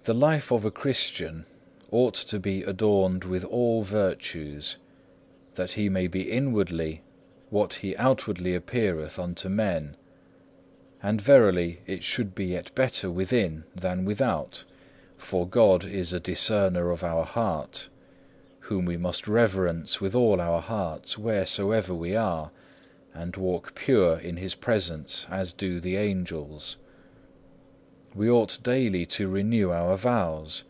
The life of a Christian ought to be adorned with all virtues, that he may be inwardly what he outwardly appeareth unto men. And verily it should be yet better within than without, for God is a discerner of our heart, whom we must reverence with all our hearts wheresoever we are, and walk pure in His presence as do the angels. We ought daily to renew our vows,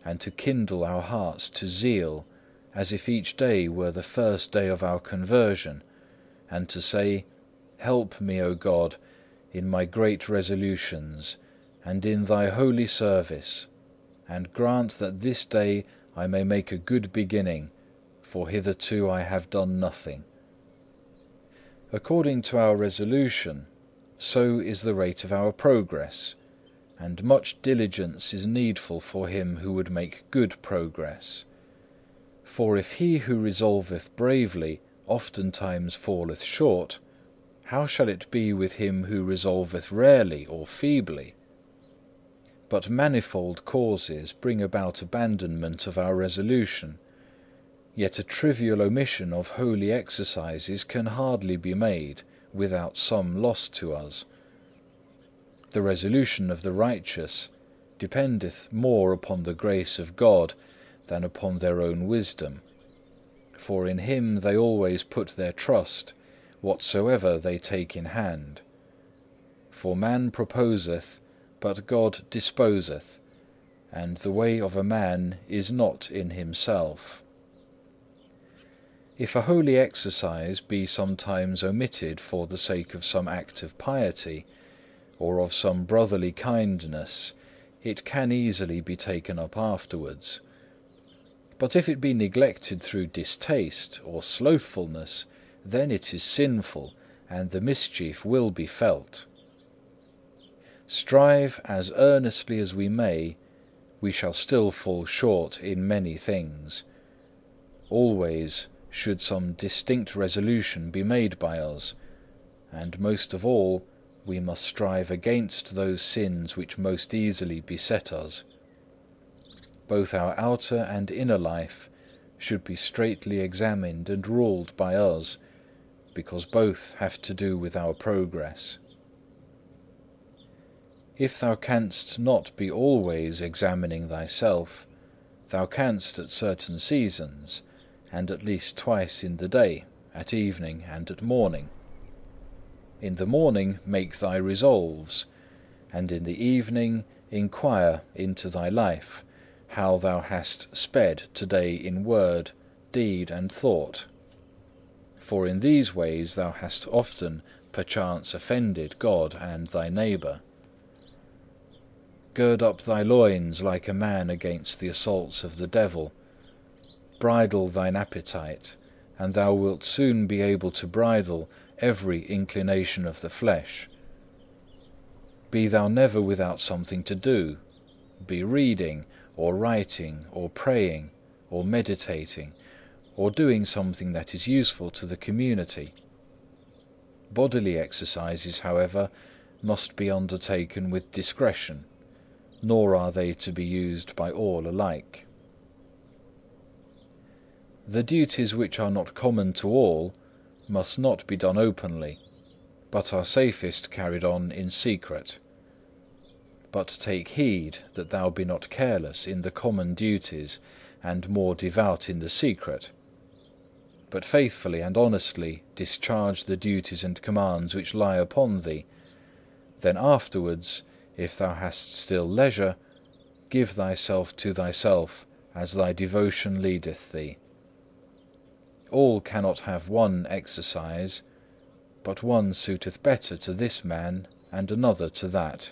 and to kindle our hearts to zeal, as if each day were the first day of our conversion, and to say, "Help me, O God, in my great resolutions, and in Thy holy service, and grant that this day I may make a good beginning, for hitherto I have done nothing." According to our resolution, so is the rate of our progress, and much diligence is needful for him who would make good progress. For if he who resolveth bravely oftentimes falleth short, how shall it be with him who resolveth rarely or feebly? But manifold causes bring about abandonment of our resolution, yet a trivial omission of holy exercises can hardly be made without some loss to us. The resolution of the righteous dependeth more upon the grace of God than upon their own wisdom, for in Him they always put their trust, whatsoever they take in hand. For man proposeth, but God disposeth, and the way of a man is not in himself. If a holy exercise be sometimes omitted for the sake of some act of piety, or of some brotherly kindness, it can easily be taken up afterwards. But if it be neglected through distaste or slothfulness, then it is sinful, and the mischief will be felt. Strive as earnestly as we may, we shall still fall short in many things. Always should some distinct resolution be made by us, and most of all, we must strive against those sins which most easily beset us. Both our outer and inner life should be straitly examined and ruled by us, because both have to do with our progress. If thou canst not be always examining thyself, thou canst at certain seasons, and at least twice in the day, at evening and at morning. In the morning make thy resolves, and in the evening inquire into thy life, how thou hast sped today in word, deed, and thought. For in these ways thou hast often perchance offended God and thy neighbour. Gird up thy loins like a man against the assaults of the devil. Bridle thine appetite, and thou wilt soon be able to bridle every inclination of the flesh. Be thou never without something to do. Be reading, or writing, or praying, or meditating, or doing something that is useful to the community. Bodily exercises, however, must be undertaken with discretion, nor are they to be used by all alike. The duties which are not common to all must not be done openly, but are safest carried on in secret. But take heed that thou be not careless in the common duties, and more devout in the secret, but faithfully and honestly discharge the duties and commands which lie upon thee. Then afterwards, if thou hast still leisure, give thyself to thyself as thy devotion leadeth thee. All cannot have one exercise, but one suiteth better to this man, and another to that.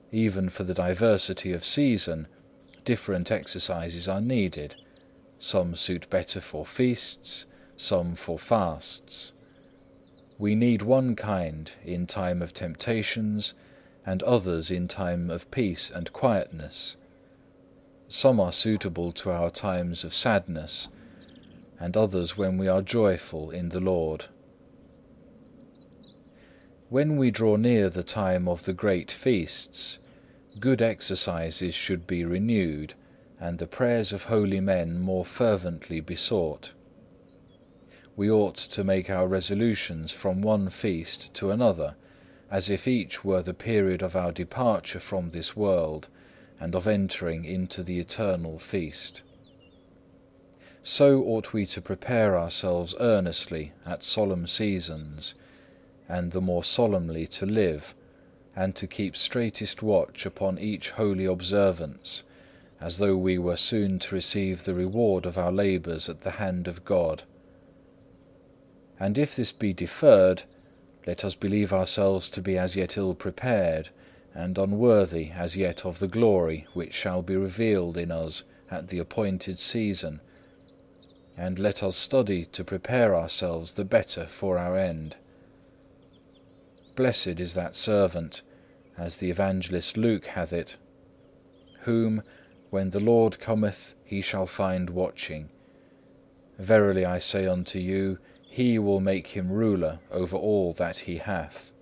Even for the diversity of season, different exercises are needed. Some suit better for feasts, some for fasts. We need one kind in time of temptations, and others in time of peace and quietness. Some are suitable to our times of sadness, and others when we are joyful in the Lord. When we draw near the time of the great feasts, good exercises should be renewed, and the prayers of holy men more fervently besought. We ought to make our resolutions from one feast to another, as if each were the period of our departure from this world and of entering into the eternal feast. So ought we to prepare ourselves earnestly at solemn seasons, and the more solemnly to live, and to keep straightest watch upon each holy observance, as though we were soon to receive the reward of our labours at the hand of God. And if this be deferred, let us believe ourselves to be as yet ill prepared, and unworthy as yet of the glory which shall be revealed in us at the appointed season, and let us study to prepare ourselves the better for our end. Blessed is that servant, as the evangelist Luke hath it, whom, when the Lord cometh, he shall find watching. Verily I say unto you, he will make him ruler over all that he hath.